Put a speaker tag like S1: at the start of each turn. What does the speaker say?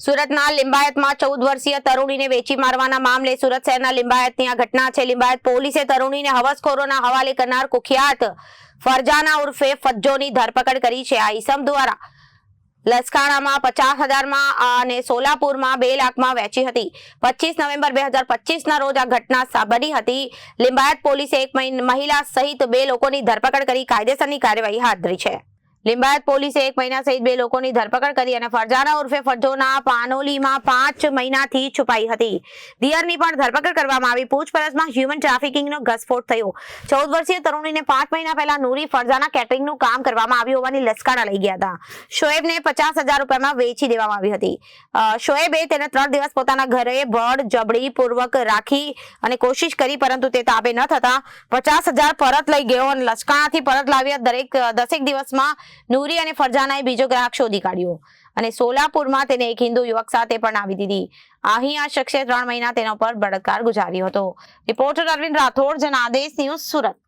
S1: સુરતના લિંબાયતમાં 14 વર્ષીય તરુણીને વેચી મારવાના મામલે સુરત શહેરના લિંબાયતની આ ઘટના છે। લિંબાયત પોલીસે તરુણીને હવસખોરોના હવાલે કરનાર કુખ્યાત ફરજાના ઉર્ફે ફજ્જોની ધરપકડ કરી છે। આ ઈસમ દ્વારા લસકાણામાં 50,000માં અને સોલાપુરમાં 2 લાખમાં વેચી હતી। 25 નવેમ્બર 2025ના રોજ આ ઘટના બની હતી। લિંબાયત પોલીસે એક મહિલા સહિત 2 લોકોની ધરપકડ કરી કાયદેસરની કાર્યવાહી હાથ ધરી છે। લિંબાયત પોલીસે એક મહિલા સહિત 2 લોકોની ધરપકડ કરી અને ફરજાના ઉર્ફે ફજ્જોના પાનોલીમાં 5 મહિનાથી છુપાઈ હતી। દિયરની પણ ધરપકડ કરવામાં આવી। પૂછપરછમાં હ્યુમન ટ્રાફિકિંગનો ઘસફોટ થયો। 14 વર્ષીય તરુણીને 5 મહિના પહેલા નૂરી ફરજાના કેટરિંગનું કામ કરવામાં આવ્યું હોવાની લસકાણા લઈ ગયા હતા। શોએબને 50,000 રૂપિયામાં વેચી દેવામાં આવી હતી। શોએબે તેને 3 દિવસ પોતાના ઘરે બળજબરી પૂર્વક રાખી અને કોશિશ કરી, પરંતુ તે તાબે ન થતા 50,000 પરત લઈ ગયો અને લસકાણાથી પરત લાવ્યા। 10 દિવસમાં નૂરી અને ફરજાનાએ બીજો ગ્રાહક શોધી કાઢ્યો અને સોલાપુરમાં તેને એક હિન્દુ યુવક સાથે પણ આવી દીધી। અહીં આ શખ્સે 3 મહિના તેના પર બળાત્કાર ગુજાર્યો હતો। Reporter Arvind Rathod, Janadesh news, Surat.